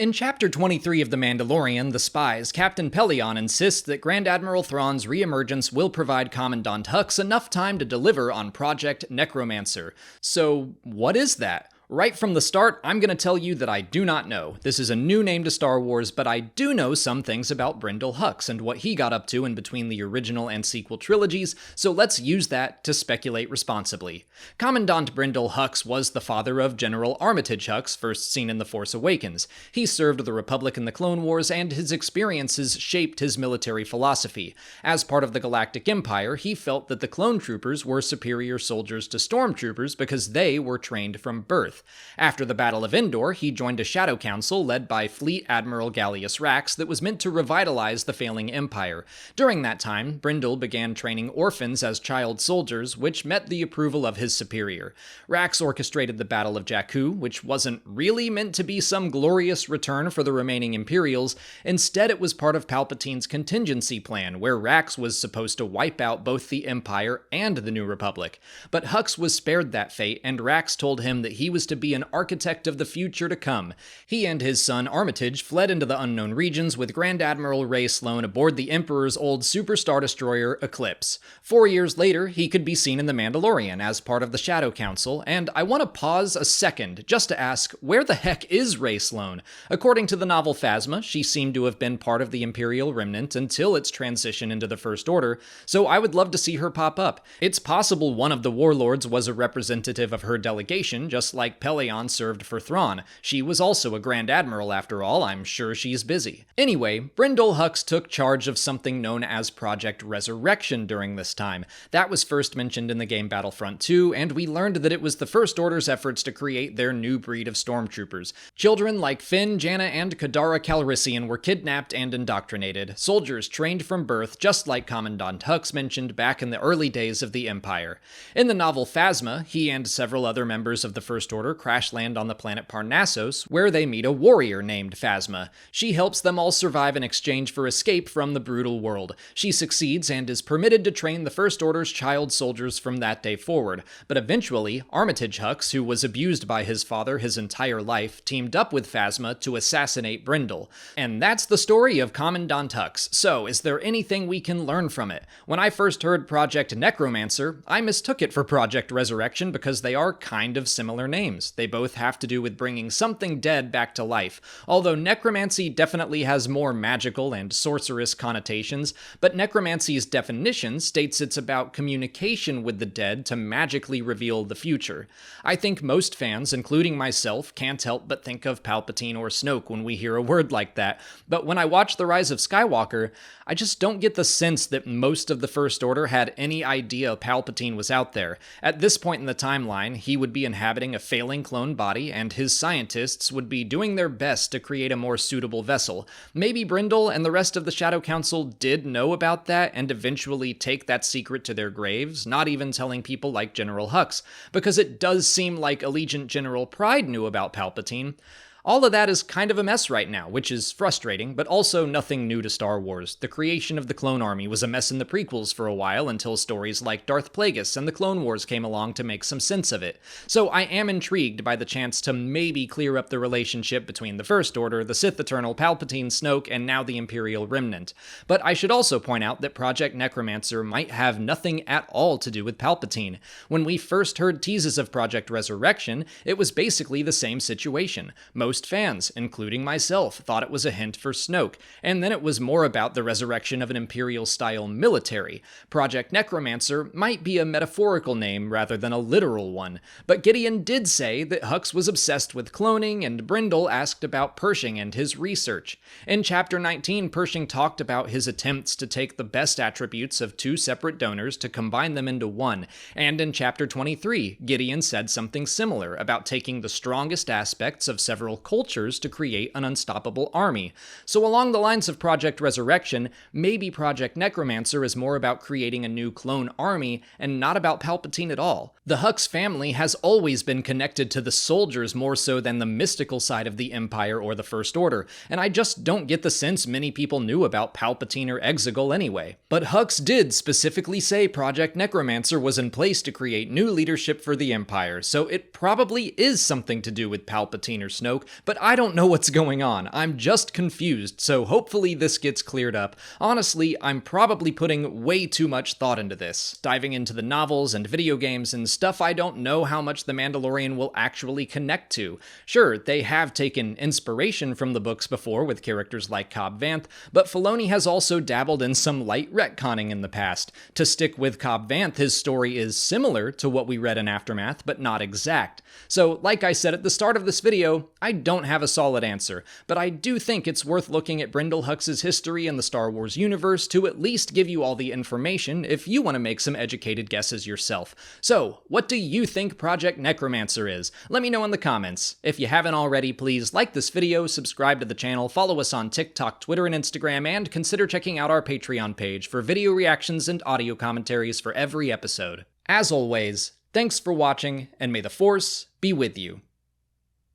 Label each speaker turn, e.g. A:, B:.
A: In Chapter 23 of The Mandalorian, The Spies, Captain Pellaeon insists that Grand Admiral Thrawn's re-emergence will provide Commandant Hux enough time to deliver on Project Necromancer. So, what is that? Right from the start, I'm going to tell you that I do not know. This is a new name to Star Wars, but I do know some things about Brendol Hux and what he got up to in between the original and sequel trilogies, so let's use that to speculate responsibly. Commandant Brendol Hux was the father of General Armitage Hux, first seen in The Force Awakens. He served the Republic in the Clone Wars, and his experiences shaped his military philosophy. As part of the Galactic Empire, he felt that the clone troopers were superior soldiers to stormtroopers because they were trained from birth. After the Battle of Endor, he joined a Shadow Council led by Fleet Admiral Gallius Rax that was meant to revitalize the failing Empire. During that time, Brendol began training orphans as child soldiers, which met the approval of his superior. Rax orchestrated the Battle of Jakku, which wasn't really meant to be some glorious return for the remaining Imperials. Instead, it was part of Palpatine's contingency plan, where Rax was supposed to wipe out both the Empire and the New Republic. But Hux was spared that fate, and Rax told him that he was to be an architect of the future to come. He and his son Armitage fled into the unknown regions with Grand Admiral Ray Sloane aboard the Emperor's old Super Star Destroyer Eclipse. 4 years later, he could be seen in The Mandalorian as part of the Shadow Council, and I want to pause a second just to ask, where the heck is Ray Sloane? According to the novel Phasma, she seemed to have been part of the Imperial remnant until its transition into the First Order, so I would love to see her pop up. It's possible one of the warlords was a representative of her delegation, just like Pellaeon served for Thrawn. She was also a Grand Admiral after all, I'm sure she's busy. Anyway, Brendol Hux took charge of something known as Project Resurrection during this time. That was first mentioned in the game Battlefront 2, and we learned that it was the First Order's efforts to create their new breed of stormtroopers. Children like Finn, Janna, and Kadara Calrissian were kidnapped and indoctrinated, soldiers trained from birth, just like Commandant Hux mentioned back in the early days of the Empire. In the novel Phasma, he and several other members of the First Order crash land on the planet Parnassos, where they meet a warrior named Phasma. She helps them all survive in exchange for escape from the brutal world. She succeeds and is permitted to train the First Order's child soldiers from that day forward, but eventually, Armitage Hux, who was abused by his father his entire life, teamed up with Phasma to assassinate Brendol. And that's the story of Commandant Hux. So, is there anything we can learn from it? When I first heard Project Necromancer, I mistook it for Project Resurrection because they are kind of similar names. They both have to do with bringing something dead back to life, although necromancy definitely has more magical and sorcerous connotations, but necromancy's definition states it's about communication with the dead to magically reveal the future. I think most fans, including myself, can't help but think of Palpatine or Snoke when we hear a word like that, but when I watch The Rise of Skywalker, I just don't get the sense that most of the First Order had any idea Palpatine was out there. At this point in the timeline, he would be inhabiting a failing clone body, and his scientists would be doing their best to create a more suitable vessel. Maybe Brendol and the rest of the Shadow Council did know about that and eventually take that secret to their graves, not even telling people like General Hux, because it does seem like Allegiant General Pryde knew about Palpatine. All of that is kind of a mess right now, which is frustrating, but also nothing new to Star Wars. The creation of the Clone Army was a mess in the prequels for a while until stories like Darth Plagueis and the Clone Wars came along to make some sense of it. So I am intrigued by the chance to maybe clear up the relationship between the First Order, the Sith Eternal, Palpatine, Snoke, and now the Imperial Remnant. But I should also point out that Project Necromancer might have nothing at all to do with Palpatine. When we first heard teases of Project Resurrection, it was basically the same situation. Most fans, including myself, thought it was a hint for Snoke, and then it was more about the resurrection of an Imperial-style military. Project Necromancer might be a metaphorical name rather than a literal one, but Gideon did say that Hux was obsessed with cloning, and Brendol asked about Pershing and his research. In Chapter 19, Pershing talked about his attempts to take the best attributes of two separate donors to combine them into one, and in Chapter 23, Gideon said something similar about taking the strongest aspects of several cultures to create an unstoppable army. So along the lines of Project Resurrection, maybe Project Necromancer is more about creating a new clone army and not about Palpatine at all. The Hux family has always been connected to the soldiers more so than the mystical side of the Empire or the First Order, and I just don't get the sense many people knew about Palpatine or Exegol anyway. But Hux did specifically say Project Necromancer was in place to create new leadership for the Empire, so it probably is something to do with Palpatine or Snoke, but I don't know what's going on. I'm just confused, so hopefully this gets cleared up. Honestly, I'm probably putting way too much thought into this, diving into the novels and video games and stuff I don't know how much The Mandalorian will actually connect to. Sure, they have taken inspiration from the books before with characters like Cobb Vanth, but Filoni has also dabbled in some light retconning in the past. To stick with Cobb Vanth, his story is similar to what we read in Aftermath, but not exact. So, like I said at the start of this video, I don't have a solid answer, but I do think it's worth looking at Brendol Hux's history in the Star Wars universe to at least give you all the information if you want to make some educated guesses yourself. So, what do you think Project Necromancer is? Let me know in the comments. If you haven't already, please like this video, subscribe to the channel, follow us on TikTok, Twitter, and Instagram, and consider checking out our Patreon page for video reactions and audio commentaries for every episode. As always, thanks for watching, and may the Force be with you.